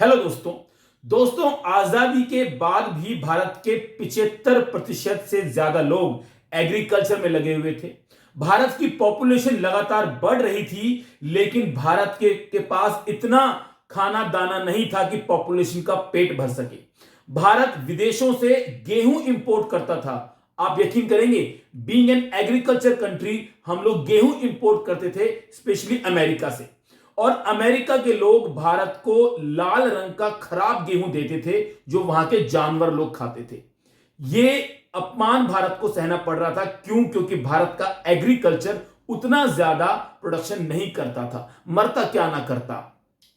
Hello दोस्तों आजादी के बाद भी भारत के 75% से ज्यादा लोग एग्रीकल्चर में लगे हुए थे। भारत की पॉपुलेशन लगातार बढ़ रही थी, लेकिन भारत के पास इतना खाना दाना नहीं था कि पॉपुलेशन का पेट भर सके। भारत विदेशों से गेहूं इंपोर्ट करता था। आप यकीन करेंगे, बीइंग एन एग्रीकल्चर कंट्री हम लोग गेहूं इंपोर्ट करते थे, स्पेशली अमेरिका से। और अमेरिका के लोग भारत को लाल रंग का खराब गेहूं देते थे जो वहां के जानवर लोग खाते थे। यह अपमान भारत को सहना पड़ रहा था। क्योंकि भारत का एग्रीकल्चर उतना ज्यादा प्रोडक्शन नहीं करता था। मरता क्या ना करता,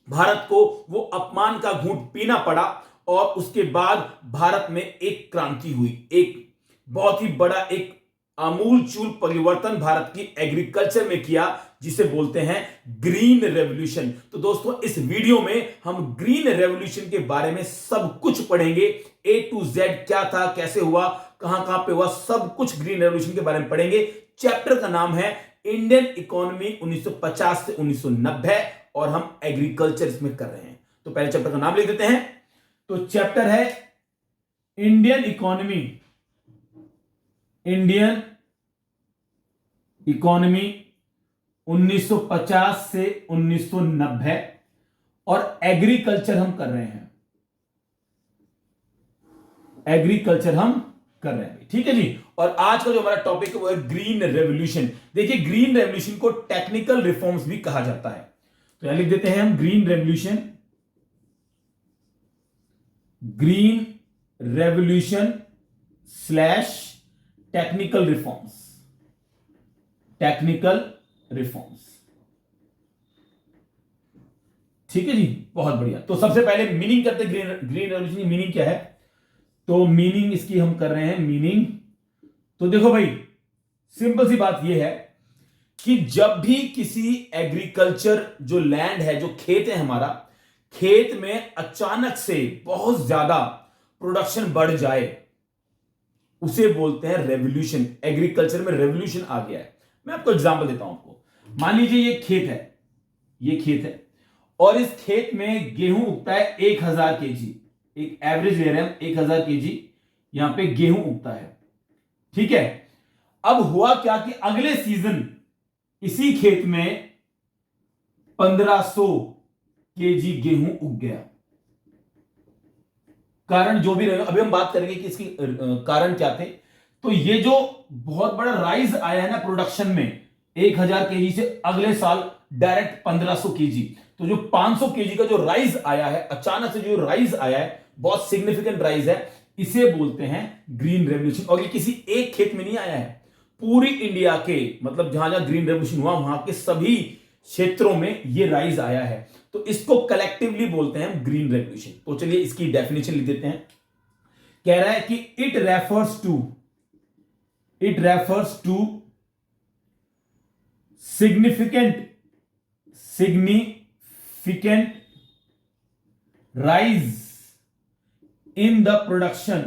भारत को वो अपमान का घूंट पीना पड़ा। और उसके बाद भारत में एक क्रांति हुई, एक बहुत ही बड़ा एक आमूल चूल परिवर्तन भारत की एग्रीकल्चर में किया, जिसे बोलते हैं ग्रीन रेवोल्यूशन। तो दोस्तों, इस वीडियो में हम ग्रीन रेवोल्यूशन के बारे में सब कुछ पढ़ेंगे। A to Z क्या था, कैसे हुआ, कहां पे हुआ, सब कुछ ग्रीन रेवोल्यूशन के बारे में पढ़ेंगे। चैप्टर का नाम है इंडियन इकोनॉमी 1950 से 1990 और हम एग्रीकल्चर इसमें कर रहे हैं। तो पहले चैप्टर का नाम लिख देते हैं। तो चैप्टर है इंडियन इकोनॉमी 1950 से 1990 और एग्रीकल्चर हम कर रहे हैं। ठीक है जी। और आज का जो हमारा टॉपिक है वो है ग्रीन रेवोल्यूशन। देखिए, ग्रीन रेवोल्यूशन को टेक्निकल रिफॉर्म्स भी कहा जाता है। तो यहां लिख देते हैं हम green revolution slash technical reforms. ठीक है जी, बहुत बढ़िया। तो सबसे पहले मीनिंग करते हैं ग्रीन रेवोल्यूशन की मीनिंग क्या है। तो मीनिंग इसकी हम कर रहे हैं मीनिंग। तो देखो भाई, सिंपल सी बात यह है कि जब भी किसी एग्रीकल्चर जो लैंड है, जो खेत है हमारा, खेत में अचानक से बहुत ज्यादा प्रोडक्शन बढ़ जाए, उसे बोलते हैं रेवोल्यूशन। एग्रीकल्चर में रेवोल्यूशन आ गया है। मैं आपको एग्जांपल देता हूं। आपको मान लीजिए ये खेत है और इस खेत में गेहूं उगता है 1000 केजी। एक एवरेज ले रहे हैं, 1000 केजी यहां पे गेहूं उगता है। ठीक है। अब हुआ क्या कि अगले सीजन इसी खेत में 1500 केजी गेहूं उग गया। कारण जो भी रहेगा, अभी हम बात करेंगे कि इसकी कारण क्या थे। तो ये जो बहुत बड़ा राइज आया है ना प्रोडक्शन में, 1000 केजी से अगले साल डायरेक्ट 1500 केजी। तो जो 500 केजी का जो राइज आया है, अचानक से जो राइज आया है, बहुत सिग्निफिकेंट राइज है, इसे बोलते हैं ग्रीन रेवोल्यूशन। और ये किसी एक खेत में नहीं आया है, पूरी इंडिया के, मतलब जहां जहां ग्रीन रेवोल्यूशन हुआ वहां के सभी क्षेत्रों में ये राइज आया है। तो इसको कलेक्टिवली बोलते हैं ग्रीन रेवोल्यूशन। तो चलिए इसकी डेफिनेशन लिख देते हैं। कह रहा है कि it refers to significant rise in the production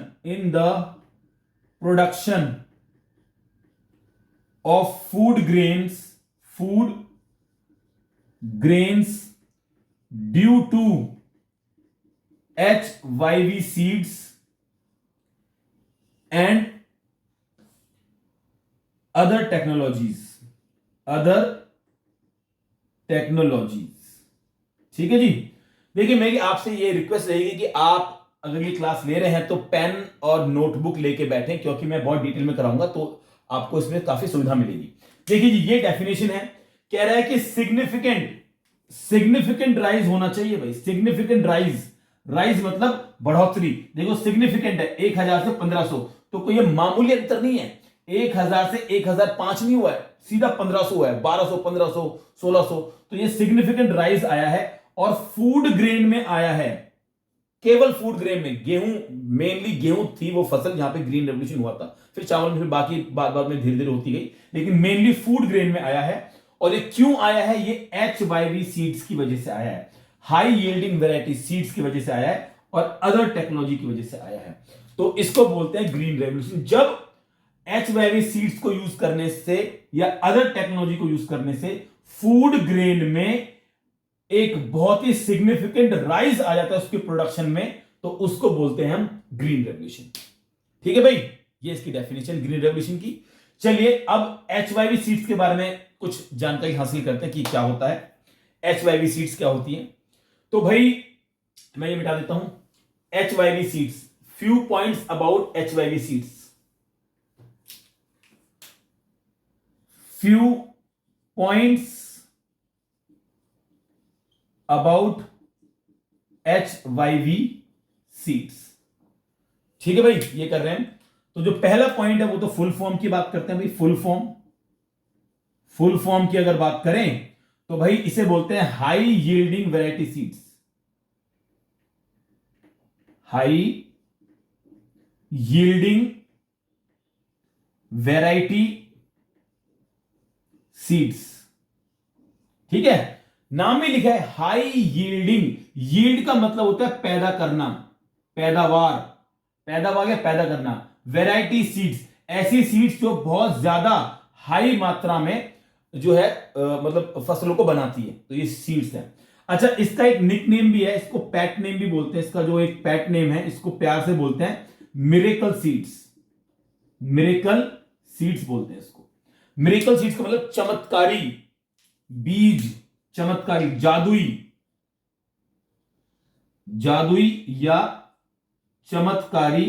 of food grains due to HYV seeds and other technologies। ठीक है जी। देखिए, मेरी आपसे ये रिक्वेस्ट रहेगी कि आप अगर ये क्लास ले रहे हैं तो पेन और नोटबुक लेके बैठें, क्योंकि मैं बहुत डिटेल में कराऊंगा तो आपको इसमें काफी सुविधा मिलेगी। देखिए जी, ये डेफिनेशन है। कह रहा है कि सिग्निफिकेंट राइज होना चाहिए भाई। सिग्निफिकेंट राइज मतलब बढ़ोतरी। देखो, सिग्निफिकेंट है 1000 से 1500, तो कोई ये मामूली अंतर नहीं है। 1000 से 1005 नहीं हुआ है, सीधा 1500 हुआ है, 1200, 1500, 1600। तो ये सिग्निफिकेंट राइज आया है। और फूड ग्रेन में आया है, केवल फूड ग्रेन में। गेहूं, मेनली गेहूं थी वो फसल जहां पे ग्रीन रेवोल्यूशन हुआ था। फिर चावल में, फिर बाकी बाद में धीरे धीरे होती गई, लेकिन मेनली फूड ग्रेन में आया है। और ये क्यों आया है? ये HYV सीड्स की वजह से आया है, हाई यील्डिंग वैरायटी सीड्स की वजह से आया है, और अदर टेक्नोलॉजी की वजह से आया है। तो इसको बोलते हैं ग्रीन रेवोल्यूशन। जब HYV सीड्स को यूज करने से या अदर टेक्नोलॉजी को यूज करने से फूड ग्रेन में एक बहुत ही सिग्निफिकेंट राइज आ जाता है उसके प्रोडक्शन में, तो उसको बोलते हैं हम ग्रीन रेवोल्यूशन। ठीक है भाई, ये इसकी डेफिनेशन ग्रीन रेवोल्यूशन की। चलिए अब HYV सीड्स के बारे में कुछ जानकारी हासिल करते हैं कि क्या होता है, HYV सीड्स क्या होती है। तो भाई मैं ये मिटा देता हूं, HYV seeds, few points about HYV seeds, few points about HYV seeds. ठीक है भाई, ये कर रहे हैं। तो जो पहला पॉइंट है वो तो फुल फॉर्म की बात करते हैं भाई, फुल फॉर्म। फुल फॉर्म की अगर बात करें तो भाई इसे बोलते हैं high yielding variety seeds, high yielding variety seeds. ठीक है, नाम में लिखा है हाई यील्डिंग, यील्ड का मतलब होता है पैदा करना, पैदावार, पैदावार या पैदा करना। वैरायटी सीड्स, ऐसी सीड्स जो बहुत ज्यादा हाई मात्रा में जो है मतलब फसलों को बनाती है, तो ये सीड्स है। अच्छा, इसका एक निक नेम भी है, इसको पैट नेम भी बोलते हैं, इसका जो एक पैट नेम है इसको प्यार से बोलते हैं मिरेकल सीड्स, मिरेकल सीड्स बोलते हैं इसको। मिरेकल सीड्स का मतलब चमत्कारी बीज, चमत्कारी, जादुई, जादुई या चमत्कारी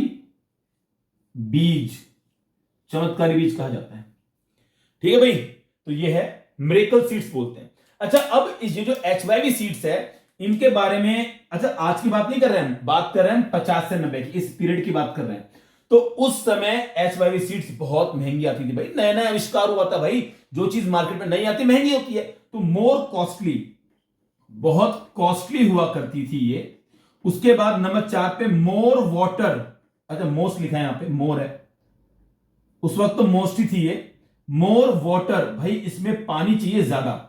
बीज, चमत्कारी बीज कहा जाता है। ठीक है भाई, तो ये है मिरेकल सीड्स बोलते हैं। अच्छा, अब इस जो HYV सीड्स है इनके बारे में, अच्छा आज की बात नहीं कर रहे हैं, बात कर रहे हैं 50 से 90 की, इस पीरियड की बात कर रहे हैं। तो उस समय HYV सीड्स बहुत महंगी आती थी भाई, नया नया आविष्कार हुआ था भाई, जो चीज मार्केट में नहीं आती महंगी होती है, तो मोर कॉस्टली, बहुत कॉस्टली हुआ करती थी ये। उसके बाद नंबर 4 पे मोर वाटर, अच्छा मोस्ट लिखा है यहां पे, मोर है, उस वक्त तो मोस्ट ही थी ये, मोर वाटर, भाई इसमें पानी चाहिए ज्यादा।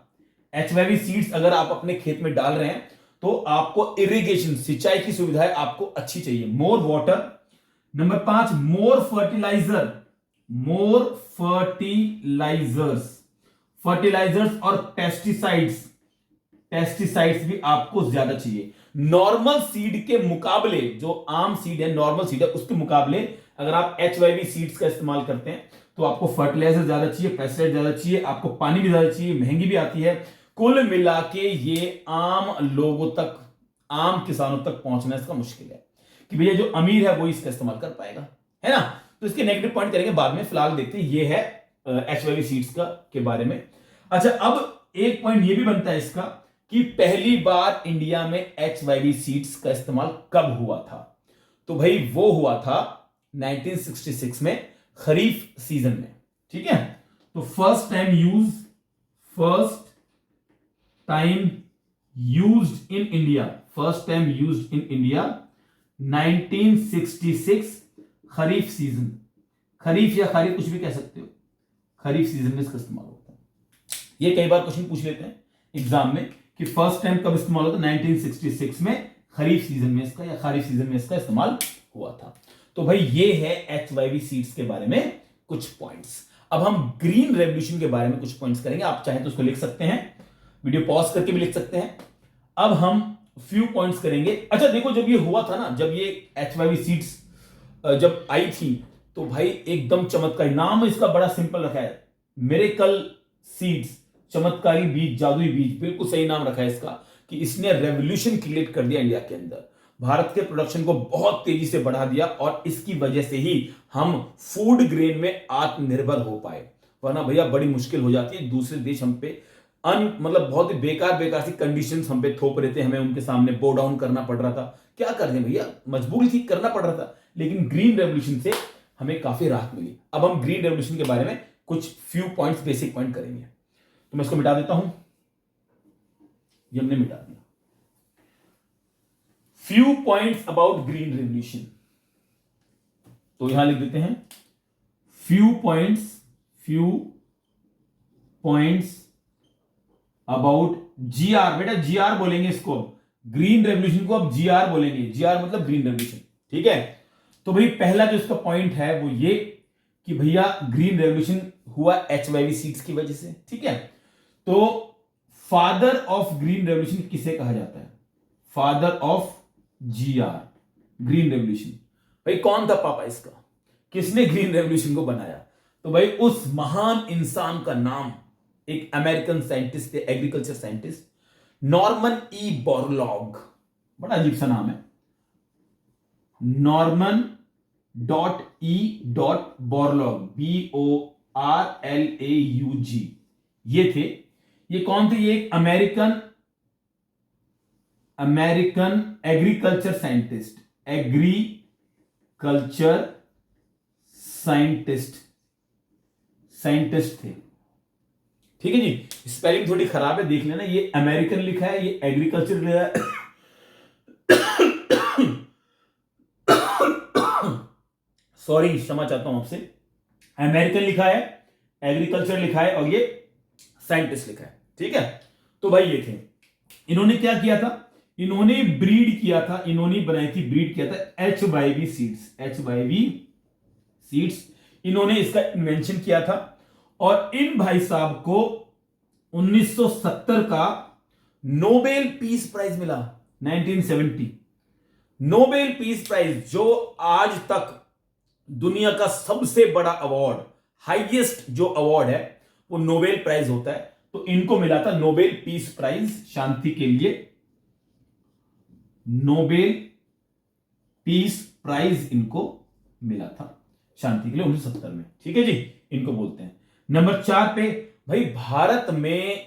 HYV सीड्स अगर आप अपने खेत में डाल रहे हैं तो आपको इरिगेशन, सिंचाई की सुविधाएं आपको अच्छी चाहिए, मोर वाटर। नंबर 5 मोर फर्टिलाइजर, मोर फर्टिलाइजर्स, फर्टिलाइजर्स और पेस्टिसाइड्स, पेस्टिसाइड्स भी आपको ज्यादा चाहिए। नॉर्मल सीड के मुकाबले, जो आम सीड है, नॉर्मल सीड है, उसके मुकाबले अगर आप HYV सीड्स का इस्तेमाल करते हैं तो आपको फर्टिलाइजर ज्यादा चाहिए, पेस्टिसाइड ज्यादा चाहिए, आपको पानी भी ज्यादा चाहिए, महंगी भी आती है। कुल मिला के ये आम लोगों तक, आम किसानों तक पहुंचना इसका मुश्किल है कि भैया जो अमीर है वो इसका इस्तेमाल कर पाएगा, है ना। तो इसके नेगेटिव पॉइंट करेंगे बाद में, फिलहाल देखते हैं ये है HYV सीड्स का के बारे में। अच्छा, अब एक पॉइंट ये भी बनता है इसका कि पहली बार इंडिया में HYV सीड्स का इस्तेमाल कब हुआ था। तो भाई वो हुआ था 1966 में, खरीफ सीजन में। ठीक है, तो first time used in India, first time used in India 1966 kharif season, kharif या खरीफ कुछ भी कह सकते हो, खरीफ सीजन में इसका इस्तेमाल होता है। ये कई बार क्वेश्चन पूछ लेते हैं एग्जाम में कि फर्स्ट टाइम कब इस्तेमाल होता है, 1966 में खरीफ सीजन में इसका, या खरीफ सीजन में इसका इस्तेमाल हुआ था। तो भाई ये है HYV सीड्स के बारे में कुछ पॉइंट्स। अब हम ग्रीन रेवोल्यूशन के बारे में कुछ पॉइंट्स करेंगे, आप चाहें तो उसको लिख सकते हैं, वीडियो पॉज करके भी लिख सकते हैं। अब हम फ्यू पॉइंट्स करेंगे। अच्छा देखो, जब ये हुआ था ना, जब ये HYV सीड्स जब आई थी तो भाई एकदम चमत्कारी, नाम इसका बड़ा सिंपल रखा है, मिरेकल सीड्स, चमत्कारी बीज, जादुई बीज, बिल्कुल सही नाम रखा है इसका, कि इसने रेवोल्यूशन क्रिएट कर दिया इंडिया के अंदर, भारत के प्रोडक्शन को बहुत तेजी से बढ़ा दिया, और इसकी वजह से ही हम फूड ग्रेन में आत्मनिर्भर हो पाए, वरना भैया बड़ी मुश्किल हो जाती है। दूसरे देश हम पे मतलब बहुत ही बेकार सी कंडीशंस हम पे थोप रहे थे, हमें उनके सामने बो डाउन करना पड़ रहा था, क्या कर रहे भैया, मजबूरी थी, करना पड़ रहा था। लेकिन ग्रीन रेवोल्यूशन से हमें काफी राहत मिली। अब हम ग्रीन रेवोल्यूशन के बारे में कुछ फ्यू पॉइंट्स, बेसिक पॉइंट करेंगे। तो मैं इसको मिटा देता हूं, ये हमने मिटा दिया। Few points about green revolution, तो यहां लिख देते हैं फ्यू पॉइंट्स अबाउट GR, बेटा GR बोलेंगे इसको, ग्रीन रेवोल्यूशन को अब GR बोलेंगे, GR मतलब ग्रीन रेवोल्यूशन। ठीक है, तो भाई पहला जो इसका पॉइंट है वो ये कि भैया ग्रीन रेवोल्यूशन हुआ HYV सीड्स की वजह से। ठीक है, तो फादर ऑफ ग्रीन रेवोल्यूशन किसे कहा जाता है? Father of GR, green revolution. भाई कौन था पापा इसका? किसने ग्रीन रेवोल्यूशन को बनाया? तो भाई उस महान इंसान का नाम, एक अमेरिकन साइंटिस्ट थे, agriculture scientist, Norman E Borlaug. बड़ा अजीब सा नाम है, नॉर्मन .E.बोरलॉग, BORLAUG। ये थे, ये कौन थे? ये एक अमेरिकन एग्रीकल्चर साइंटिस्ट थे। ठीक है जी, स्पेलिंग थोड़ी खराब है, देख लेना। ये अमेरिकन लिखा है, ये एग्रीकल्चर लिखा है। सॉरी, क्षमा चाहता हूं आपसे। अमेरिकन लिखा है, एग्रीकल्चर लिखा है, और ये साइंटिस्ट लिखा है। ठीक है, तो भाई ये थे। इन्होंने क्या किया था? इन्होंने ब्रीड किया था, इन्होंने बनाई थी, ब्रीड किया था HYV सीड्स। इन्होंने इसका इन्वेंशन किया था, और इन भाई साहब को 1970 का नोबेल पीस प्राइज मिला। 1970 नोबेल पीस प्राइज, जो आज तक दुनिया का सबसे बड़ा अवार्ड, हाईएस्ट जो अवार्ड है वो नोबेल प्राइज होता है। तो इनको मिला था नोबेल पीस प्राइज शांति के लिए, नोबेल पीस प्राइज इनको मिला था शांति के लिए 1970 में। ठीक है जी, इनको बोलते हैं। नंबर 4 पे भाई, भारत में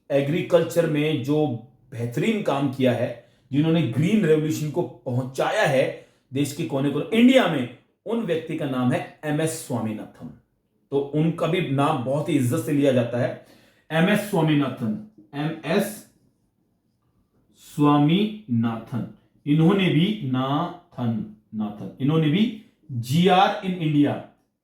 एग्रीकल्चर में जो बेहतरीन काम किया है, जिन्होंने ग्रीन रेवोल्यूशन को पहुंचाया है देश के कोने कोने, इंडिया में, उन व्यक्ति का नाम है MS स्वामीनाथन। तो उनका भी नाम बहुत ही इज्जत से लिया जाता है, MS स्वामीनाथन, MS स्वामीनाथन। इन्होंने भी इन्होंने भी GR इन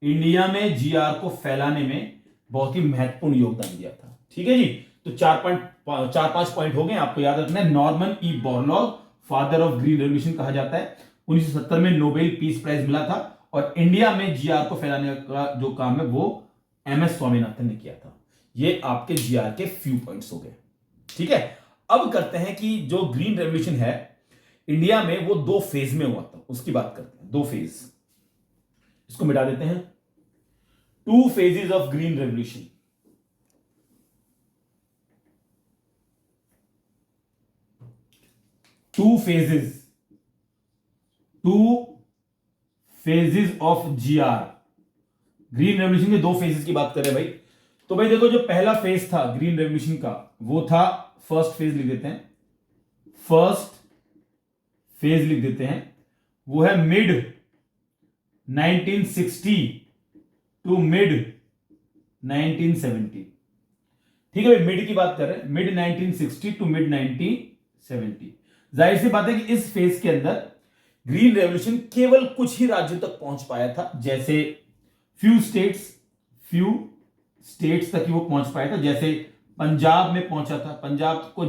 इंडिया में GR को फैलाने में बहुत ही महत्वपूर्ण योगदान दिया था। ठीक है जी, तो 4-5 पॉइंट हो गए, आपको याद रखना है। Norman E Borlaug, father of green revolution कहा जाता है। 1970 में नोबेल पीस प्राइज मिला था, और इंडिया में GR को फैलाने का जो काम है वो MS स्वामीनाथन ने किया था। ये आपके GR के फ्यू पॉइंट्स हो गए। ठीक है, अब करते हैं कि जो ग्रीन रेवोल्यूशन है इंडिया में, वो 2 फेज में हुआ था, उसकी बात करते हैं। 2 फेज, इसको मिटा देते हैं। 2 phases of green revolution. Two phases of GR, green revolution के 2 फेजेस की बात करें भाई। तो भाई देखो, जो पहला फेज था ग्रीन रेवोल्यूशन का, वो था, फर्स्ट फेज लिख देते हैं, वो है मिड 1960 टू मिड 1970। ठीक है भाई, मिड की बात कर रहे हैं, मिड 1960 टू मिड 1970। जाहिर सी बात है कि इस फेज के अंदर ग्रीन रेवोल्यूशन केवल कुछ ही राज्यों तक पहुंच पाया था, जैसे फ्यू स्टेट्स तक ही वो पहुंच पाया था। जैसे पंजाब में पहुंचा था, पंजाब को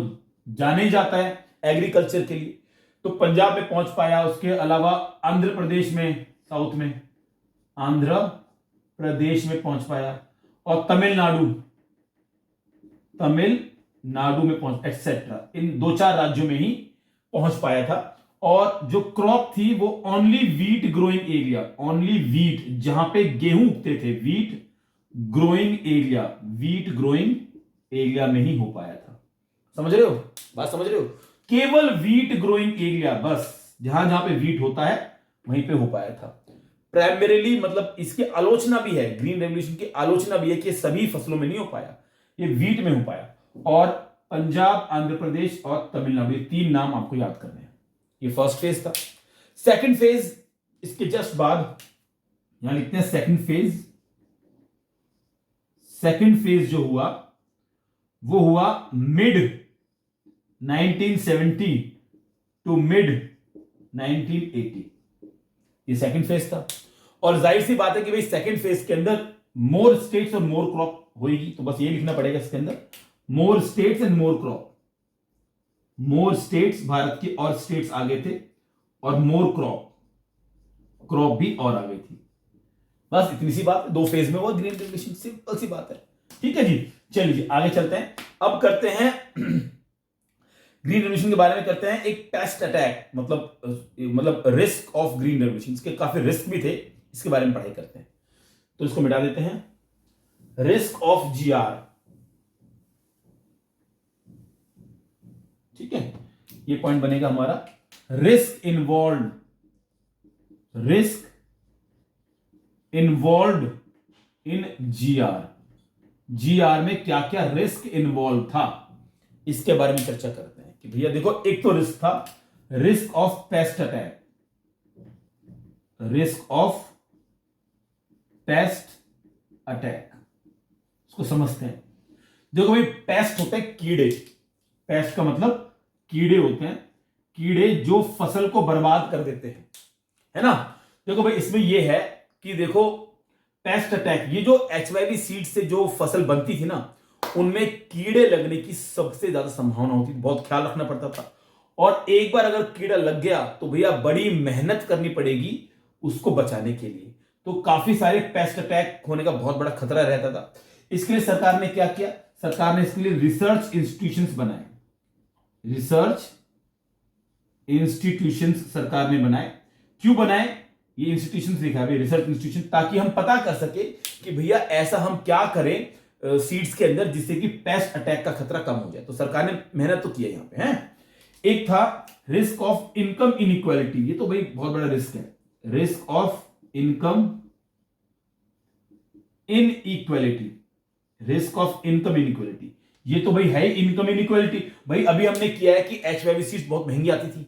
जाने जाता है एग्रीकल्चर के लिए, तो पंजाब में पहुंच पाया। उसके अलावा आंध्र प्रदेश में, साउथ में आंध्र प्रदेश में पहुंच पाया, और तमिलनाडु में पहुंच, एक्सेट्रा, इन 2-4 राज्यों में ही पहुंच पाया था। और जो क्रॉप थी वो ओनली वीट ग्रोइंग एरिया, जहां पे गेहूं उगते थे, वीट ग्रोइंग एरिया में ही हो पाया था। समझ रहे हो बात? समझ रहे हो? केवल वीट ग्रोइंग एरिया, बस जहां जहां पे वीट होता है वहीं पे हो पाया था। प्राइमरीली, मतलब इसकी आलोचना भी है, ग्रीन रेवोल्यूशन की आलोचना भी है कि सभी फसलों में नहीं हो पाया, ये वीट में हो पाया। और पंजाब, आंध्र प्रदेश और तमिलनाडु, ये 3 नाम आपको याद करने हैं। ये फर्स्ट फेज था। सेकंड फेज इसके जस्ट बाद, यहां लिखते हैं सेकंड फेज जो हुआ वो हुआ मिड 1970 टू मिड 1980। ये सेकंड फेज था। और जाहिर सी बात है कि भाई सेकंड फेज के अंदर मोर स्टेट्स और मोर क्रॉप होगी, तो बस ये लिखना पड़ेगा इसके अंदर, more states and more crop. More states, Bharat के और स्टेट्स आगे थे, और मोर क्रॉप भी और आगे थी। बस इतनी सी बात है। 2 फेज में हुआ ग्रीन रेवोल्यूशन, सिंपल सी बात है। ठीक है जी, चलिए आगे चलते हैं। अब करते हैं ग्रीन रेवोल्यूशन के बारे में करते हैं एक पेस्ट अटैक, मतलब रिस्क ऑफ ग्रीन रेवोल्यूशन। इसके काफी रिस्क भी थे, इसके बारे में पढ़ाई करते हैं। तो इसको मिटा देते हैं। रिस्क ऑफ जीआर, ठीक है, ये पॉइंट बनेगा हमारा। Risk involve in GR. GR में क्या क्या रिस्क इन्वॉल्व था, इसके बारे में चर्चा करते हैं। कि भैया देखो, एक तो रिस्क था रिस्क ऑफ पेस्ट अटैक, इसको समझते हैं। देखो भाई, पेस्ट होते हैं कीड़े। पेस्ट का मतलब कीड़े होते हैं, कीड़े जो फसल को बर्बाद कर देते हैं, है ना। देखो भाई, इसमें यह है कि देखो पेस्ट अटैक, ये जो HYV सीड से जो फसल बनती थी ना, उनमें कीड़े लगने की सबसे ज्यादा संभावना होती थी, बहुत ख्याल रखना पड़ता था। और एक बार अगर कीड़ा लग गया तो भैया बड़ी मेहनत करनी पड़ेगी उसको बचाने के लिए। तो काफी सारे पेस्ट अटैक होने का बहुत बड़ा खतरा रहता था। इसके लिए सरकार ने क्या किया, सरकार ने इसके लिए रिसर्च इंस्टीट्यूशंस बनाए। सरकार ने बनाए। क्यों बनाए ये इंस्टीट्यूशंस, लिखा है रिसर्च इंस्टीट्यूशन, ताकि हम पता कर सके कि भैया ऐसा हम क्या करें सीड्स के अंदर जिससे कि पेस्ट अटैक का खतरा कम हो जाए। तो सरकार ने मेहनत तो किया यहां पे है। एक था रिस्क ऑफ इनकम इनइक्वालिटी, ये तो भाई बहुत बड़ा रिस्क है। रिस्क ऑफ इनकम इनइक्वालिटी, ये तो भाई है इनकम इनइक्वालिटी। भाई अभी हमने किया है कि HYV सीड्स बहुत महंगी आती थी,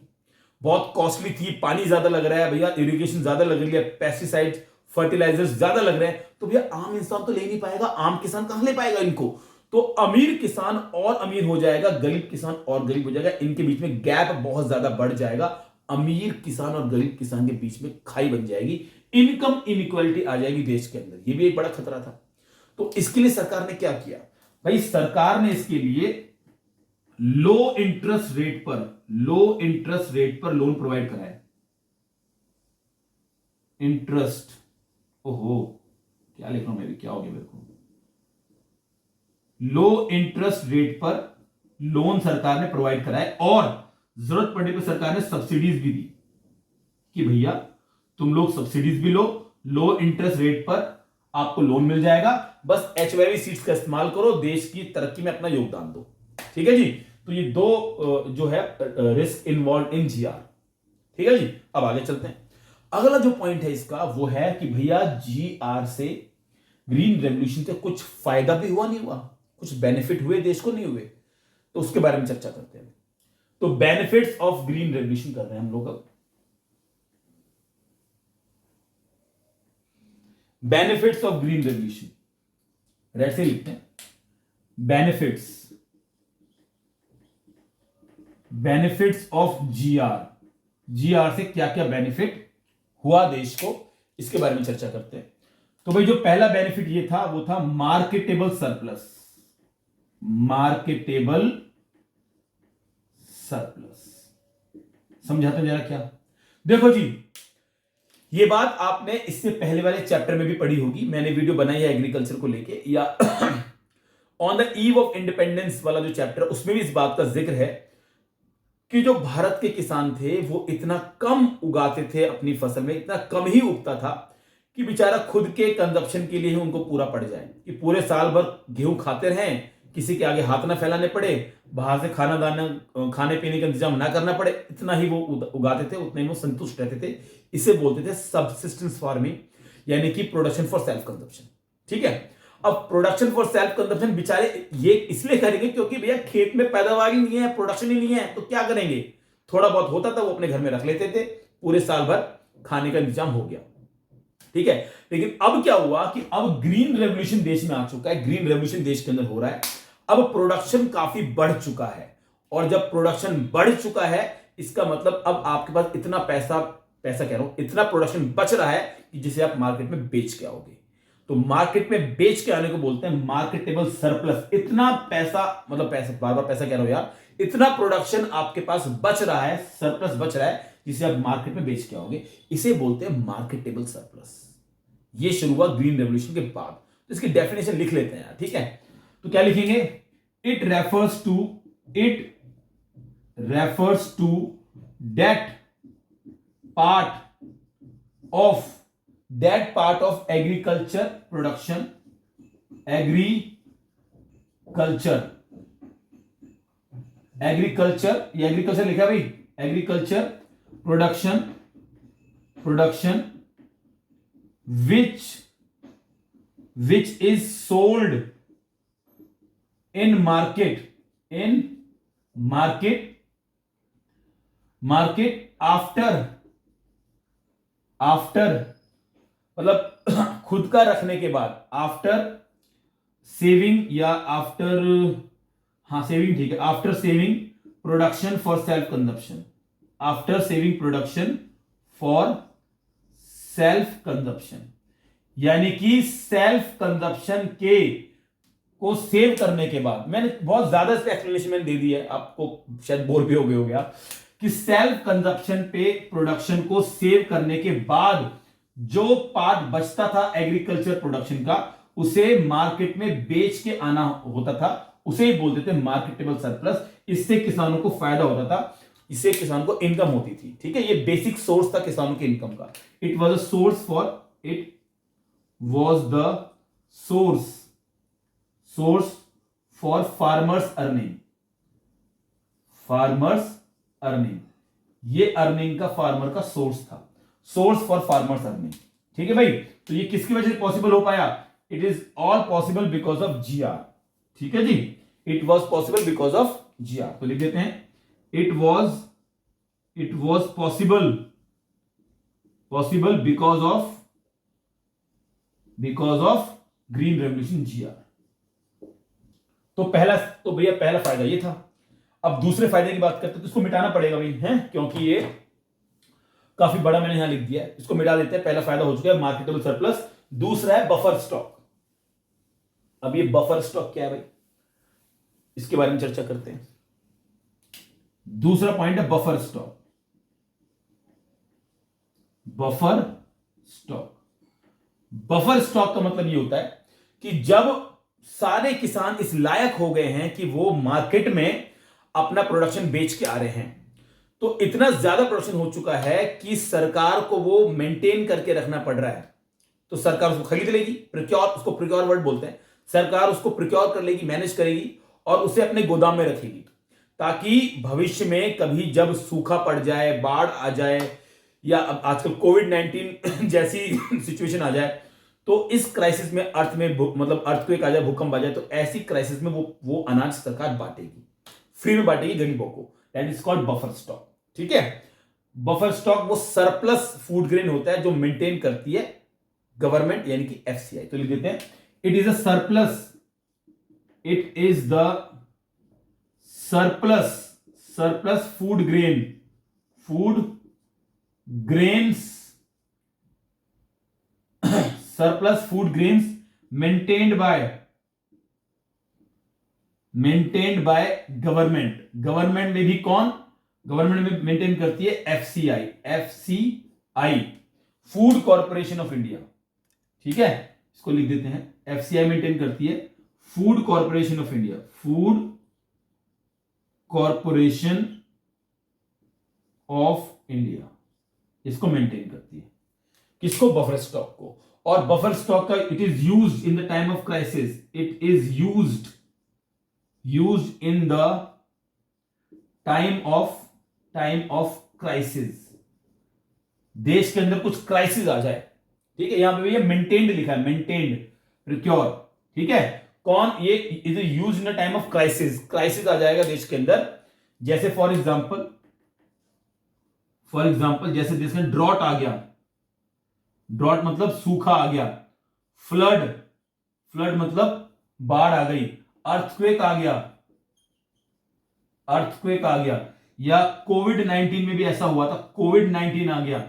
बहुत कॉस्टली थी, पानी ज्यादा लग रहा है भैया, इरिगेशन ज्यादा लग रही है, पेस्टिसाइड्स फर्टिलाइजर्स ज्यादा लग रहे हैं। तो भैया आम इंसान तो ले नहीं पाएगा, आम किसान कहां ले पाएगा इनको। तो अमीर किसान और अमीर हो जाएगा, गरीब किसान और गरीब हो जाएगा, इनके बीच में गैप बहुत ज्यादा बढ़ जाएगा। अमीर किसान और गरीब किसान के बीच में खाई बन जाएगी, इनकम इनइक्वालिटी आ जाएगी देश के अंदर। यह भी एक बड़ा खतरा था। तो इसके लिए सरकार ने क्या किया भाई, सरकार ने इसके लिए लो इंटरेस्ट रेट पर लोन प्रोवाइड कराया। इंटरेस्ट, ओहो क्या लिख रहा हूं मैं भी, क्या हो गया मेरे को। लो इंटरेस्ट रेट पर लोन सरकार ने प्रोवाइड कराया, और जरूरत पड़ने पर सरकार ने सब्सिडीज भी दी कि भैया तुम लोग सब्सिडीज भी लो, लो इंटरेस्ट रेट पर आपको लोन मिल जाएगा, बस HYV सीड्स का इस्तेमाल करो, देश की तरक्की में अपना योगदान दो। ठीक है जी। तो ये दो जो है रिस्क इन्वॉल्व इन जीआर। ठीक है जी। अब आगे चलते हैं। अगला जो पॉइंट है इसका वो है कि भैया जीआर से, ग्रीन रेवोल्यूशन से कुछ फायदा भी हुआ नहीं हुआ, कुछ बेनिफिट हुए देश को नहीं हुए, तो उसके बारे में चर्चा करते हैं। तो बेनिफिट्स ऑफ ग्रीन रेवोल्यूशन कर रहे हैं हम लोग। अब benefits of green revolution red से लिखते हैं। बेनिफिट्स ऑफ जीआर से क्या क्या बेनिफिट हुआ देश को, इसके बारे में चर्चा करते हैं। तो भाई जो पहला बेनिफिट ये था वो था मार्केटेबल सरप्लस। समझाते हैं जरा क्या। देखो जी, ये बात आपने इससे पहले वाले चैप्टर में भी पढ़ी होगी, मैंने वीडियो बनाई है एग्रीकल्चर को लेके, या on the eve of independence वाला जो चैप्टर, उसमें भी इस बात का जिक्र है कि जो भारत के किसान थे वो इतना कम उगाते थे अपनी फसल में, इतना कम ही उगता था कि बेचारा खुद के कंजप्शन के लिए ही उनको पूरा पड़ जाए, कि पूरे साल भर गेहूं खाते रहें, किसी के आगे हाथ ना फैलाने पड़े, बाहर से खाने पीने का इंतजाम ना करना पड़े, इतना ही वो उगाते थे, उतने ही वो संतुष्ट रहते थे। इसे बोलते थे सबसिस्टेंस फार्मिंग, यानी कि प्रोडक्शन फॉर सेल्फ कंजप्शन। ठीक है। अब प्रोडक्शन फॉर सेल्फ कंजप्शन बेचारे ये इसलिए करेंगे क्योंकि भैया खेत में पैदावार ही नहीं है, प्रोडक्शन ही नहीं है, तो क्या करेंगे, थोड़ा बहुत होता था वो अपने घर में रख लेते थे, पूरे साल भर खाने का इंतजाम हो गया। ठीक है। लेकिन अब क्या हुआ कि अब ग्रीन रेवोल्यूशन देश में आ चुका है, ग्रीन रेवोल्यूशन देश के अंदर हो रहा है। अब प्रोडक्शन काफी बढ़ चुका है, और जब प्रोडक्शन बढ़ चुका है इसका मतलब अब आपके पास इतना पैसा कह रहा हूं, इतना प्रोडक्शन बच रहा है कि जिसे आप मार्केट में बेच के आओगे। तो मार्केट में बेच के आने को बोलते हैं मार्केटेबल सरप्लस। इतना पैसा, मतलब पैसा, बार बार पैसा कह रहा हूं यार, इतना प्रोडक्शन आपके पास बच रहा है, सरप्लस बच रहा है, जिसे आप मार्केट में बेच के आओगे, इसे बोलते हैं मार्केटेबल सरप्लस। ये शुरू हुआ ग्रीन रेवोल्यूशन के बाद। तो इसकी डेफिनेशन लिख लेते हैं यार, ठीक है। तो क्या लिखेंगे, it refers to that part of agriculture production, agriculture ये एग्रीकल्चर लिखा भाई, agriculture production which is sold in market after मतलब खुद का रखने के बाद, आफ्टर सेविंग या आफ्टर, हाँ सेविंग ठीक है, after saving production for self consumption, after saving production for self consumption, यानी कि सेल्फ कंजप्शन को सेव करने के बाद। मैंने बहुत ज्यादा इसका एक्सप्लेनेशन मैंने दे दी है, आपको शायद बोर भी हो गया कि सेल्फ कंजप्शन पे प्रोडक्शन को सेव करने के बाद जो पार्ट बचता था एग्रीकल्चर प्रोडक्शन का, उसे मार्केट में बेच के आना होता था, उसे ही बोलते थे मार्केटेबल सरप्लस। इससे किसानों को फायदा होता था, इससे किसान को इनकम होती थी। ठीक है, ये बेसिक सोर्स था किसानों के इनकम का। It was a source for farmers earning, ये अर्निंग का फार्मर का सोर्स था, सोर्स फॉर फार्मर्स अर्निंग। ठीक है भाई, तो ये किसकी वजह से पॉसिबल हो पाया? It is all possible because of GR. ठीक है जी, it was possible because of GR. तो लिख देते हैं it was possible because of green revolution, GR. तो भैया पहला फायदा ये था। अब दूसरे फायदे की बात करते हैं, तो इसको मिटाना पड़ेगा भाई, हैं, क्योंकि ये काफी बड़ा मैंने यहां लिख दिया है, इसको मिटा देते हैं। पहला फायदा हो चुका है मार्केटेबल सरप्लस। दूसरा है बफर स्टॉक। अब ये बफर स्टॉक क्या है भाई, इसके बारे में चर्चा करते हैं। दूसरा पॉइंट है बफर स्टॉक। बफर स्टॉक का मतलब ये होता है कि जब सारे किसान इस लायक हो गए हैं कि वो मार्केट में अपना प्रोडक्शन बेच के आ रहे हैं, तो इतना ज्यादा प्रोडक्शन हो चुका है कि सरकार को वो मेंटेन करके रखना पड़ रहा है। तो सरकार उसको खरीद लेगी, उसको प्रिक्योर वर्ड बोलते हैं। सरकार उसको प्रिक्योर कर लेगी, मैनेज करेगी और उसे अपने गोदाम में रखेगी, ताकि भविष्य में कभी जब सूखा पड़ जाए, बाढ़ आ जाए, या अब आजकल कोविड-19 जैसी सिचुएशन आ जाए, तो इस क्राइसिस में अर्थक्वेक आ जाए, भूकंप आ जाए, तो ऐसी क्राइसिस में वो अनाज सरकार बांटेगी, फ्री में बांटेगी गरीबों को। That is called buffer stock. ठीक है, बफर स्टॉक वो सरप्लस फूड ग्रेन होता है जो मेंटेन करती है गवर्नमेंट, यानी कि एफसीआई। तो लिख देते हैं it is the surplus food grains maintained by government. Government में भी कौन? गवर्नमेंट में मेंटेन करती है FCI, food corporation of India. ठीक है, इसको लिख देते हैं, एफसीआई मेंटेन करती है food corporation of India, food corporation of India, इसको मेंटेन करती है। किसको? बफर स्टॉक को। और बफर स्टॉक का it is used in the time of crisis, it is used in the time of crisis. देश के अंदर कुछ क्राइसिस आ जाए, ठीक है, यहां पे ये मेंटेन्ड लिखा है, मेंटेन्ड प्रिक्योर। ठीक है, कौन? ये is used in the time of crisis. Crisis आ जाएगा देश के अंदर, जैसे फॉर एग्जांपल जैसे देश में ड्रॉट आ गया, ड्रॉट मतलब सूखा आ गया, फ्लड मतलब बाढ़ आ गई, अर्थक्वेक आ गया, या कोविड-19 में भी ऐसा हुआ था, कोविड-19 आ गया।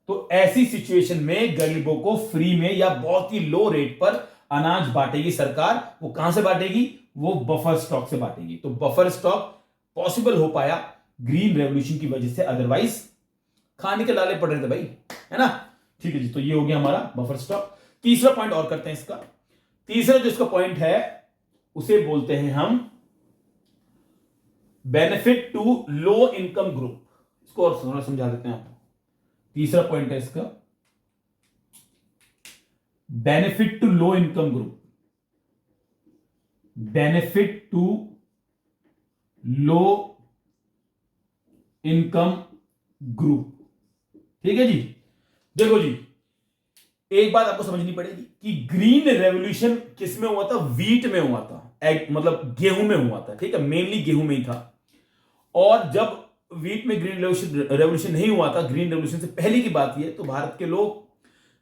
तो ऐसी सिचुएशन में गरीबों को फ्री में या बहुत ही लो रेट पर अनाज बांटेगी सरकार। वो कहां से बांटेगी? वो बफर स्टॉक से बांटेगी। तो बफर स्टॉक पॉसिबल हो पाया ग्रीन रेवोल्यूशन की वजह से, अदरवाइज खाने के लाले पड़ रहे थे भाई, है ना। ठीक है जी, तो ये हो गया हमारा बफर स्टॉक। तीसरा पॉइंट और करते हैं इसका। तीसरा जो इसका पॉइंट है उसे बोलते हैं हम benefit to low income group. इसको और थोड़ा समझा देते हैं आपको। तीसरा पॉइंट है इसका, benefit to low income group, benefit to low income group. ठीक है जी। देखो जी, एक बात आपको समझनी पड़ेगी कि ग्रीन रेवोल्यूशन किस में हुआ था? वीट में हुआ था, मतलब गेहूं में हुआ था। ठीक है, मेनली गेहूं में ही था। और जब वीट में ग्रीन रेवोल्यूशन नहीं हुआ था, ग्रीन रेवोल्यूशन से पहले की बात यह, तो भारत के लोग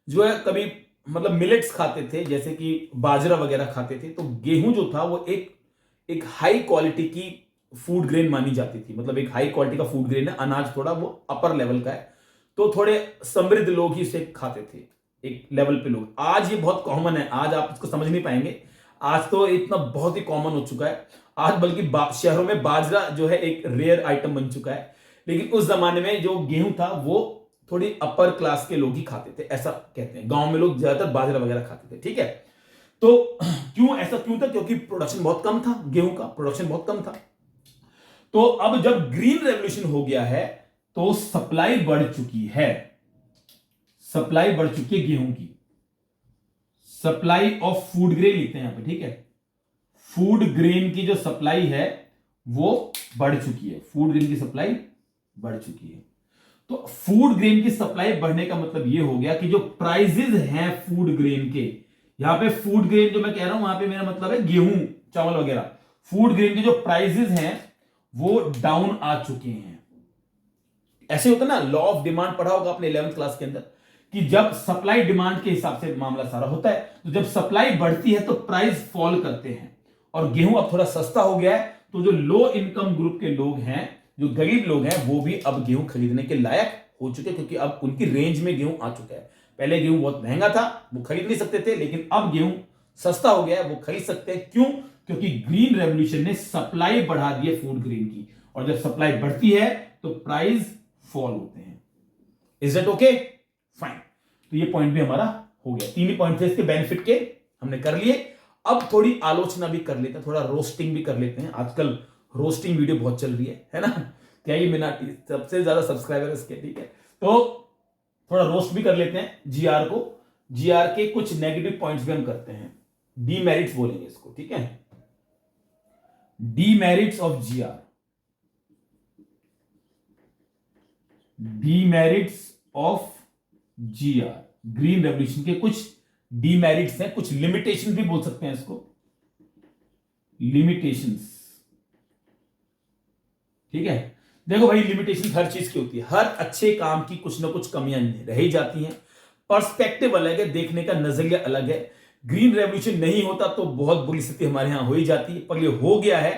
जो है कभी मतलब मिलेट्स खाते थे, जैसे कि बाजरा वगैरह खाते थे। तो गेहूं जो था वो एक हाई क्वालिटी की फूड ग्रेन मानी जाती थी, मतलब एक हाई क्वालिटी का फूड ग्रेन है, अनाज थोड़ा वो अपर लेवल का है, तो थोड़े समृद्ध लोग ही इसे खाते थे, एक लेवल पे लोग। आज ये बहुत कॉमन है, आज आप इसको समझ नहीं पाएंगे, आज तो इतना बहुत ही कॉमन हो चुका है। आज बल्कि शहरों में बाजरा जो है एक रेयर आइटम बन चुका है। लेकिन उस जमाने में जो गेहूं था वो थोड़ी अपर क्लास के लोग ही खाते थे, ऐसा कहते हैं। गांव में लोग ज्यादातर बाजरा वगैरह खाते थे। ठीक है, तो क्यों ऐसा क्यों था? क्योंकि प्रोडक्शन बहुत कम था, गेहूं का प्रोडक्शन बहुत कम था। तो अब जब ग्रीन रेवोल्यूशन हो गया है तो सप्लाई बढ़ चुकी है, सप्लाई बढ़ चुकी है गेहूं की। सप्लाई ऑफ फूड ग्रेन लिखते हैं यहां पे। ठीक है, फूड ग्रेन की जो सप्लाई है वो बढ़ चुकी है, फूड ग्रेन की सप्लाई बढ़ चुकी है। तो फूड ग्रेन की सप्लाई बढ़ने का मतलब ये हो गया कि जो प्राइजेस हैं फूड ग्रेन के, यहां पे फूड ग्रेन जो मैं कह रहा हूं वहां पे मेरा मतलब है गेहूं चावल वगैरह, फूड ग्रेन के जो प्राइजेस हैं वो डाउन आ चुके हैं। ऐसे होता ना, लॉ ऑफ डिमांड पढ़ा होगा आपने 11th क्लास के अंदर, कि जब सप्लाई डिमांड के हिसाब से मामला सारा होता है, तो जब सप्लाई बढ़ती है तो प्राइस फॉल करते हैं। और गेहूं अब थोड़ा सस्ता हो गया है, तो जो लो इनकम ग्रुप के लोग हैं, जो गरीब लोग हैं, वो भी अब गेहूं खरीदने के लायक हो चुके, क्योंकि अब उनकी रेंज में गेहूं आ चुका है। पहले गेहूं बहुत महंगा था, वो खरीद नहीं सकते थे, लेकिन अब गेहूं सस्ता हो गया है, वो खरीद सकते हैं। क्यों? क्योंकि ग्रीन रेवोल्यूशन ने सप्लाई बढ़ा दी है फूड ग्रेन की, और जब सप्लाई बढ़ती है तो प्राइस फॉल होते हैं। Is that okay? फाइन। तो ये पॉइंट भी हमारा हो गया। तीन ही पॉइंट थे इसके बेनिफिट के, हमने कर लिए। अब थोड़ी आलोचना भी कर लेते हैं, थोड़ा रोस्टिंग भी कर लेते हैं। आजकल रोस्टिंग वीडियो बहुत चल रही है ना? क्या ये मिनाटी सबसे ज्यादा सब्सक्राइबर इसके। ठीक है, तो थोड़ा रोस्ट भी कर लेते हैं जीआर को। जीआर के कुछ नेगेटिव पॉइंट्स भी हम करते हैं, डीमेरिट्स बोलेंगे इसको। ठीक है, demerits of GR, demerits of GR, green revolution के कुछ डीमेरिट्स हैं, कुछ लिमिटेशन भी बोल सकते हैं इसको, लिमिटेशंस। ठीक है, देखो भाई, लिमिटेशन हर चीज की होती है, हर अच्छे काम की कुछ ना कुछ कमियां रह ही जाती हैं। पर्सपेक्टिव अलग है, देखने का नजरिया अलग है। ग्रीन रेवोल्यूशन नहीं होता तो बहुत बुरी स्थिति हमारे यहां हो ही जाती है, पर ये हो गया है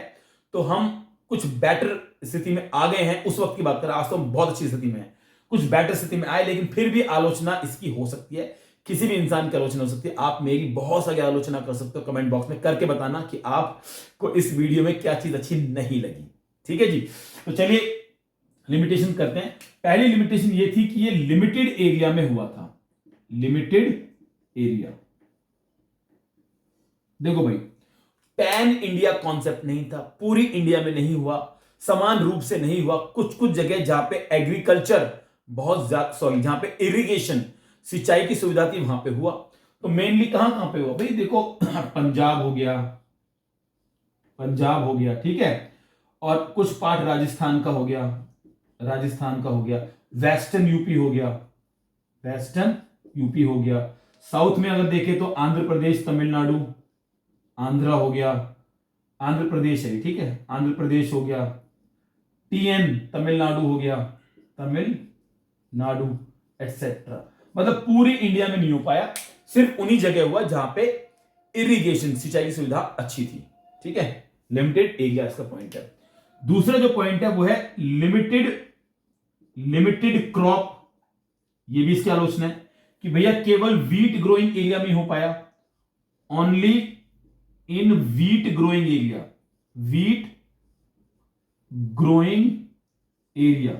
तो हम कुछ बेटर स्थिति में आ गए हैं। उस वक्त की बात करें, आज तो हम बहुत अच्छी स्थिति में हैं, कुछ बेटर स्थिति में आए, लेकिन फिर भी आलोचना इसकी हो सकती है। किसी भी इंसान की आलोचना हो सकती है। आप मेरी बहुत सारी आलोचना कर सकते हो, कमेंट बॉक्स में करके बताना कि आपको इस वीडियो में क्या चीज अच्छी नहीं लगी। ठीक है जी, तो चलिए लिमिटेशन करते हैं। पहली लिमिटेशन ये थी कि ये लिमिटेड एरिया में हुआ था, लिमिटेड एरिया। देखो भाई, पैन इंडिया कॉन्सेप्ट नहीं था, पूरी इंडिया में नहीं हुआ, समान रूप से नहीं हुआ। कुछ कुछ जगह जहां पे एग्रीकल्चर बहुत ज्यादा, सॉरी, जहां पे इरिगेशन सिंचाई की सुविधा थी वहां पे हुआ। तो मेनली कहां कहां पे हुआ भाई? देखो, पंजाब हो गया, पंजाब हो गया, ठीक है, और कुछ पार्ट राजस्थान का हो गया, राजस्थान का हो गया, वेस्टर्न यूपी हो गया, वेस्टर्न यूपी हो गया। साउथ में अगर देखें तो आंध्र प्रदेश, तमिलनाडु, आंध्रा हो गया, आंध्र प्रदेश है, ठीक है, आंध्र प्रदेश हो गया, टीएन तमिलनाडु हो गया, तमिलनाडु एक्सेट्रा। मतलब पूरी इंडिया में नहीं हो पाया, सिर्फ उन्हीं जगह हुआ जहां पे इरिगेशन सिंचाई की सुविधा अच्छी थी। ठीक है, लिमिटेड एरिया इसका पॉइंट है। दूसरा जो पॉइंट है वो है लिमिटेड क्रॉप। ये भी इसकी आलोचना है कि भैया केवल वीट ग्रोइंग एरिया में हो पाया, only in wheat growing area, wheat growing area,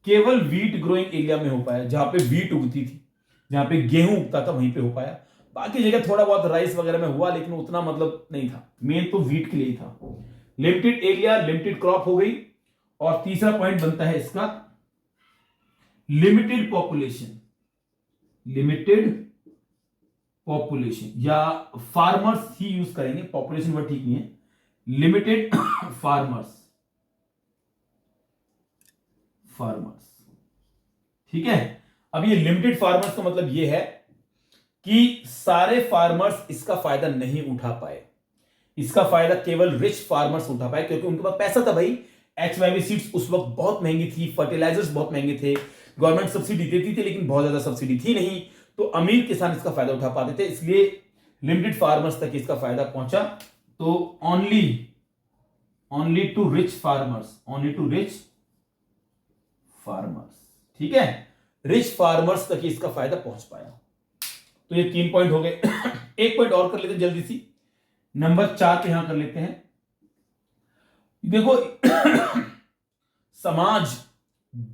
केवल वीट ग्रोइंग एरिया में हो पाया, जहां पे वीट उगती थी, जहां पे गेहूं उगता था वहीं पे हो पाया, बाकी जगह थोड़ा बहुत राइस वगैरह में हुआ, लेकिन उतना मतलब नहीं था। मेन तो व्हीट के लिए ही था। लिमिटेड एरिया, लिमिटेड क्रॉप हो गई। और तीसरा पॉइंट बनता है इसका लिमिटेड पॉपुलेशन। लिमिटेड पॉपुलेशन या फार्मर्स ही यूज करेंगे, पॉपुलेशन वर्ड ठीक नहीं है। लिमिटेड फार्मर्स, ठीक है। अब ये लिमिटेड फार्मर्स का मतलब ये है कि सारे फार्मर्स इसका फायदा नहीं उठा पाए। इसका फायदा केवल रिच फार्मर्स उठा पाए, क्योंकि उनके पास पैसा था भाई। HYV सीड्स उस वक्त बहुत महंगी थी, फर्टिलाइजर्स बहुत महंगे थे, गवर्नमेंट सब्सिडी देती थी लेकिन बहुत ज्यादा सब्सिडी थी नहीं, तो अमीर किसान इसका फायदा उठा पाते थे, इसलिए लिमिटेड फार्मर्स तक इसका फायदा पहुंचा। तो only to rich farmers, only to rich farmers, ठीक है। रिच फार्मर्स तक इसका फायदा पहुंच पाया। तो ये 3 पॉइंट हो गए। एक पॉइंट और कर लेते हैं जल्दी सी, नंबर 4 पे यहां कर लेते हैं। देखो समाज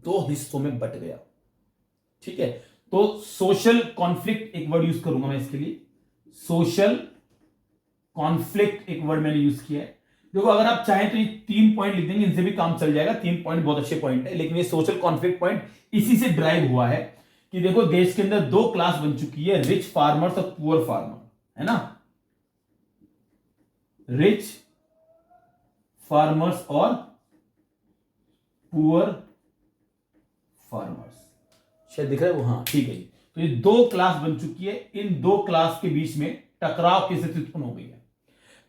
2 हिस्सों में बट गया, ठीक है। तो सोशल कॉन्फ्लिक्ट एक वर्ड यूज करूंगा मैं इसके लिए। सोशल कॉन्फ्लिक्ट एक वर्ड मैंने यूज किया है। देखो अगर आप चाहें तो ये 3 पॉइंट लिख देंगे, इनसे भी काम चल जाएगा। 3 पॉइंट बहुत अच्छे पॉइंट है, लेकिन ये सोशल कॉन्फ्लिक्ट पॉइंट इसी से ड्राइव हुआ है कि देखो देश के अंदर 2 क्लास बन चुकी है, रिच फार्मर्स और पुअर फार्मर, है ना। रिच फार्मर्स और पुअर फार्मर्स, शायद दिख रहा है वो, हाँ ठीक है जी। तो ये 2 क्लास बन चुकी है। इन 2 क्लास के बीच में टकराव की स्थिति उत्पन्न हो गई है।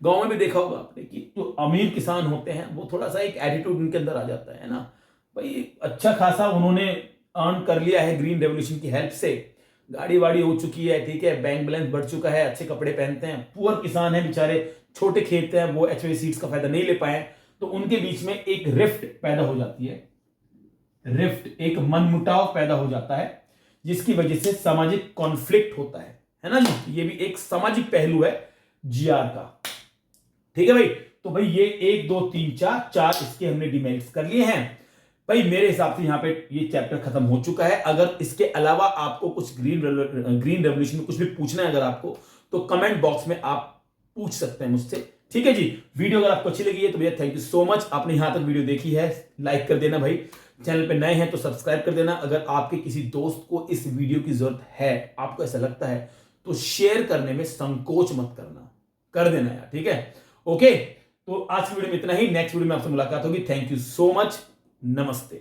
गांव में भी देखा होगा आपने कि जो अमीर किसान होते हैं वो थोड़ा सा एक एटीट्यूड उनके अंदर आ जाता है ना, भाई अच्छा खासा उन्होंने अर्न कर लिया है ग्रीन रेवोल्यूशन की हेल्प से, गाड़ी वाड़ी हो चुकी है, ठीक है, बैंक बैलेंस बढ़ चुका है, अच्छे कपड़े पहनते हैं। पुअर किसान है बेचारे, छोटे खेत हैं, वो HYV सीड्स का फायदा नहीं ले पाए, तो उनके बीच में एक रिफ्ट पैदा हो जाती है। रिफ्ट, एक मनमुटाव पैदा हो जाता है, जिसकी वजह से सामाजिक कॉन्फ्लिक्ट होता है ना जी। ये भी एक सामाजिक पहलू है GR का, ठीक है भाई। तो भाई ये 1 2 3 4 इसके हमने डिमेरिट्स कर लिए हैं भाई। मेरे हिसाब से यहां पे ये चैप्टर खत्म हो चुका है। अगर इसके अलावा आपको कुछ ग्रीन रेवोल्यूशन में कुछ भी पूछना है अगर आपको, तो कमेंट बॉक्स में आप पूछ सकते हैं मुझसे, ठीक है जी। वीडियो अगर आपको अच्छी लगी है तो भैया थैंक यू सो मच, आपने यहां तक वीडियो देखी है, लाइक कर देना भाई। चैनल पे नए हैं तो सब्सक्राइब कर देना। अगर आपके किसी दोस्त को इस वीडियो की जरूरत है, आपको ऐसा लगता है, तो शेयर करने में संकोच मत करना, कर देना यार, ठीक है। ओके, तो आज की वीडियो में इतना ही। नेक्स्ट वीडियो में आपसे मुलाकात होगी। थैंक यू सो मच, नमस्ते।